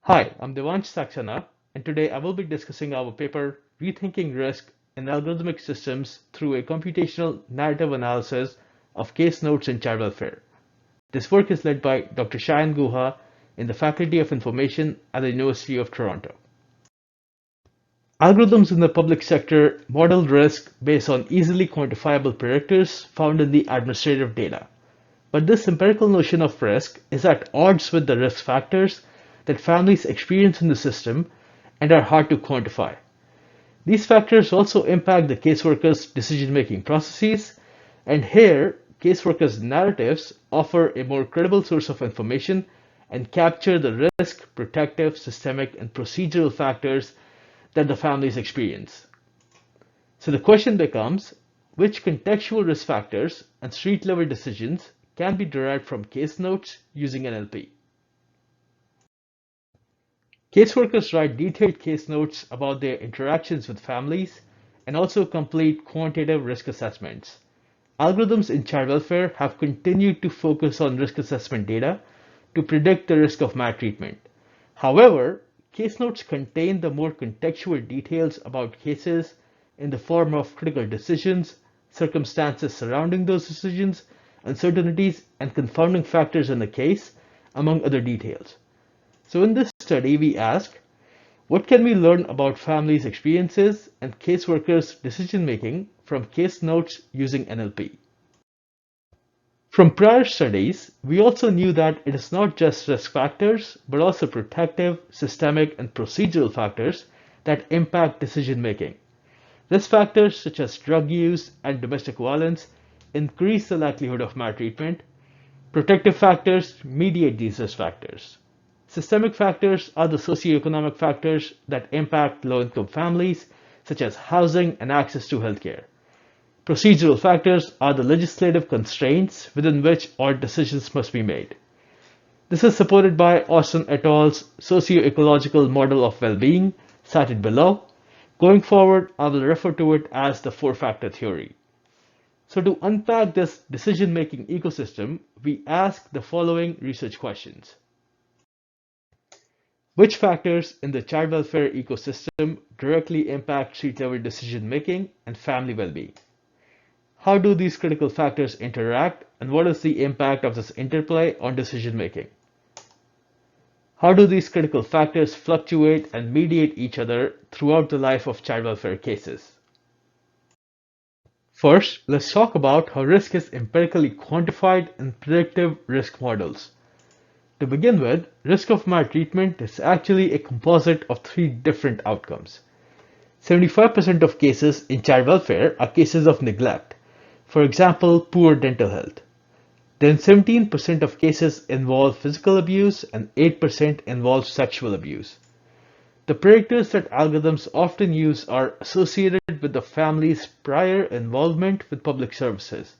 Hi, I'm Devansh Saxena, and today I will be discussing our paper Rethinking Risk in Algorithmic Systems through a computational narrative analysis of case notes in child welfare. This work is led by Dr. Shion Guha in the Faculty of Information at the University of Toronto. Algorithms in the public sector model risk based on easily quantifiable predictors found in the administrative data. But this empirical notion of risk is at odds with the risk factors that families experience in the system and are hard to quantify. These factors also impact the caseworkers' decision-making processes, and here, caseworkers' narratives offer a more credible source of information and capture the risk, protective, systemic, and procedural factors that the families experience. So the question becomes, which contextual risk factors and street-level decisions can be derived from case notes using NLP? Caseworkers write detailed case notes about their interactions with families and also complete quantitative risk assessments. Algorithms in child welfare have continued to focus on risk assessment data to predict the risk of maltreatment. However, case notes contain the more contextual details about cases in the form of critical decisions, circumstances surrounding those decisions, uncertainties, and confounding factors in the case, among other details. So in this study, we ask, what can we learn about families' experiences and caseworkers' decision-making from case notes using NLP? From prior studies, we also knew that it is not just risk factors, but also protective, systemic, and procedural factors that impact decision-making. Risk factors such as drug use and domestic violence increase the likelihood of maltreatment. Protective factors mediate these risk factors. Systemic factors are the socioeconomic factors that impact low-income families, such as housing and access to healthcare. Procedural factors are the legislative constraints within which all decisions must be made. This is supported by Austin et al.'s socio-ecological model of well-being, cited below. Going forward, I will refer to it as the four-factor theory. So to unpack this decision-making ecosystem, we ask the following research questions. Which factors in the child welfare ecosystem directly impact street-level decision-making and family well-being? How do these critical factors interact, and what is the impact of this interplay on decision-making? How do these critical factors fluctuate and mediate each other throughout the life of child welfare cases? First, let's talk about how risk is empirically quantified in predictive risk models. To begin with, risk of maltreatment is actually a composite of three different outcomes. 75% of cases in child welfare are cases of neglect, for example, poor dental health. Then 17% of cases involve physical abuse and 8% involve sexual abuse. The predictors that algorithms often use are associated with the family's prior involvement with public services.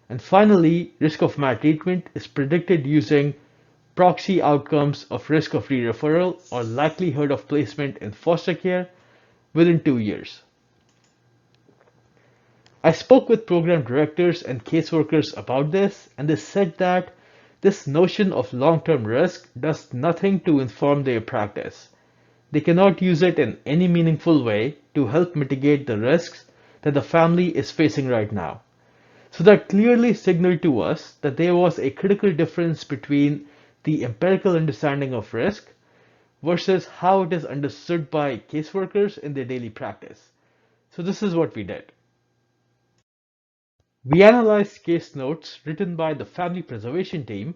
And finally, risk of maltreatment is predicted using proxy outcomes of risk of re-referral or likelihood of placement in foster care within 2 years. I spoke with program directors and caseworkers about this, and they said that this notion of long-term risk does nothing to inform their practice. They cannot use it in any meaningful way to help mitigate the risks that the family is facing right now. So that clearly signaled to us that there was a critical difference between the empirical understanding of risk versus how it is understood by caseworkers in their daily practice. So this is what we did. We analyzed case notes written by the family preservation team.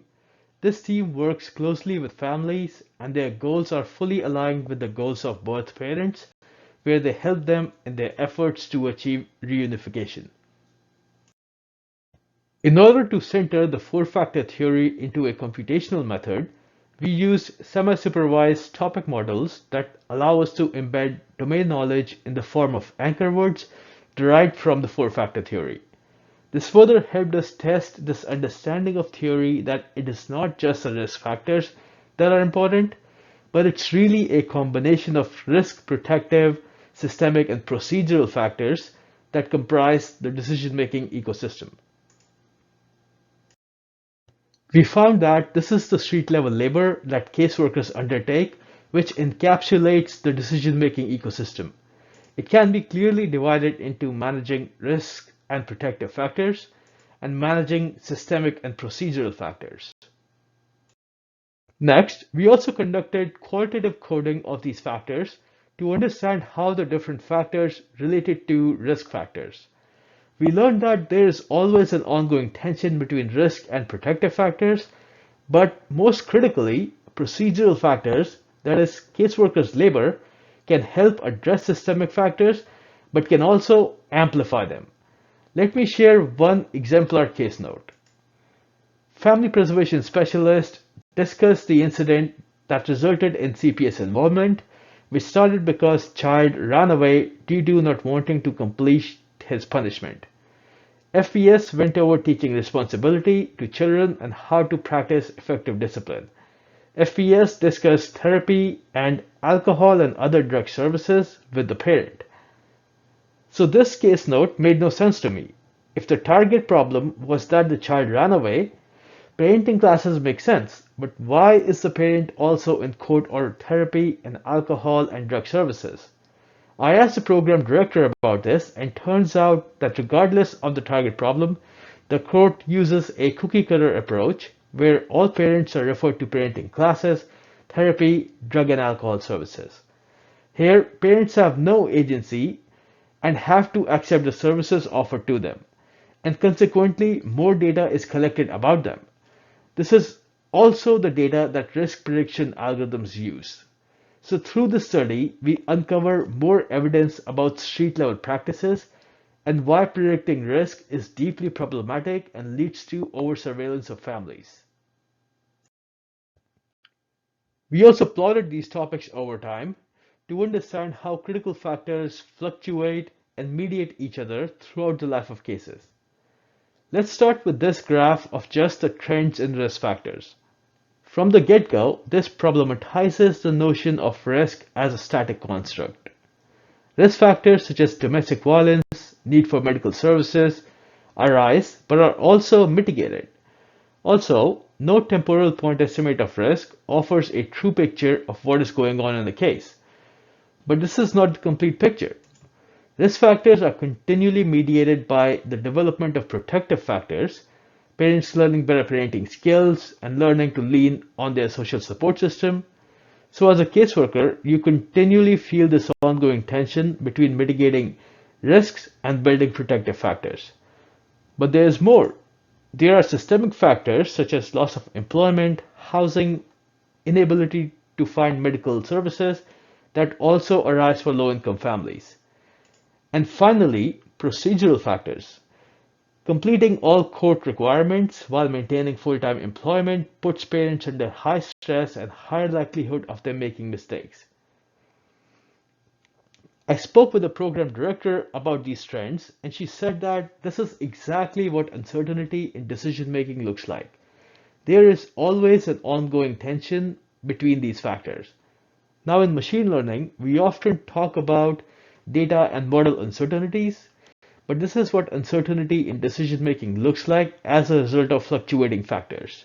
This team works closely with families, and their goals are fully aligned with the goals of birth parents, where they help them in their efforts to achieve reunification. In order to center the four-factor theory into a computational method, we use semi-supervised topic models that allow us to embed domain knowledge in the form of anchor words derived from the four-factor theory. This further helped us test this understanding of theory that it is not just the risk factors that are important, but it's really a combination of risk, protective, systemic, and procedural factors that comprise the decision-making ecosystem. We found that this is the street-level labor that caseworkers undertake which encapsulates the decision-making ecosystem. It can be clearly divided into managing risk and protective factors and managing systemic and procedural factors. Next, we also conducted qualitative coding of these factors to understand how the different factors related to risk factors. We learned that there is always an ongoing tension between risk and protective factors, but most critically, procedural factors, that is, caseworkers' labor, can help address systemic factors, but can also amplify them. Let me share one exemplar case note. Family preservation specialist discussed the incident that resulted in CPS involvement, which started because child ran away due to not wanting to complete his punishment. FPS went over teaching responsibility to children and how to practice effective discipline. FPS discussed therapy and alcohol and other drug services with the parent. So this case note made no sense to me. If the target problem was that the child ran away, parenting classes make sense, but why is the parent also in court ordered therapy and alcohol and drug services? I asked the program director about this, and turns out that regardless of the target problem, the court uses a cookie cutter approach where all parents are referred to parenting classes, therapy, drug and alcohol services. Here, parents have no agency and have to accept the services offered to them, and consequently, more data is collected about them. This is also the data that risk prediction algorithms use. So through this study, we uncover more evidence about street-level practices and why predicting risk is deeply problematic and leads to over-surveillance of families. We also plotted these topics over time to understand how critical factors fluctuate and mediate each other throughout the life of cases. Let's start with this graph of just the trends in risk factors. From the get-go, this problematizes the notion of risk as a static construct. Risk factors such as domestic violence, need for medical services, arise but are also mitigated. Also, no temporal point estimate of risk offers a true picture of what is going on in the case. But this is not the complete picture. Risk factors are continually mediated by the development of protective factors, parents learning better parenting skills and learning to lean on their social support system. So as a caseworker, you continually feel this ongoing tension between mitigating risks and building protective factors. But there is more. There are systemic factors such as loss of employment, housing, inability to find medical services that also arise for low-income families. And finally, procedural factors. Completing all court requirements while maintaining full-time employment puts parents under high stress and higher likelihood of them making mistakes. I spoke with the program director about these trends, and she said that this is exactly what uncertainty in decision-making looks like. There is always an ongoing tension between these factors. Now in machine learning, we often talk about data and model uncertainties, but this is what uncertainty in decision-making looks like as a result of fluctuating factors.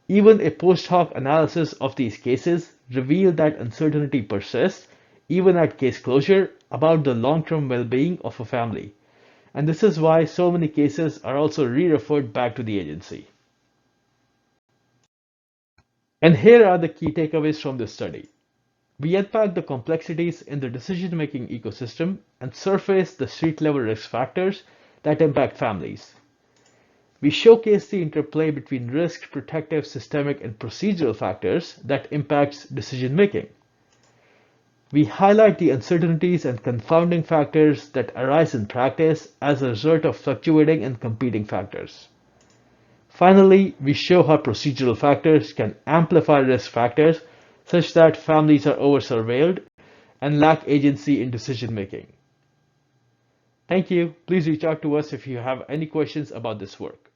Even a post-hoc analysis of these cases revealed that uncertainty persists, even at case closure, about the long-term well-being of a family. And this is why so many cases are also re-referred back to the agency. And here are the key takeaways from this study. We unpack the complexities in the decision-making ecosystem and surface the street-level risk factors that impact families. We showcase the interplay between risk, protective, systemic, and procedural factors that impacts decision-making. We highlight the uncertainties and confounding factors that arise in practice as a result of fluctuating and competing factors. Finally, we show how procedural factors can amplify risk factors such that families are over-surveilled and lack agency in decision-making. Thank you. Please reach out to us if you have any questions about this work.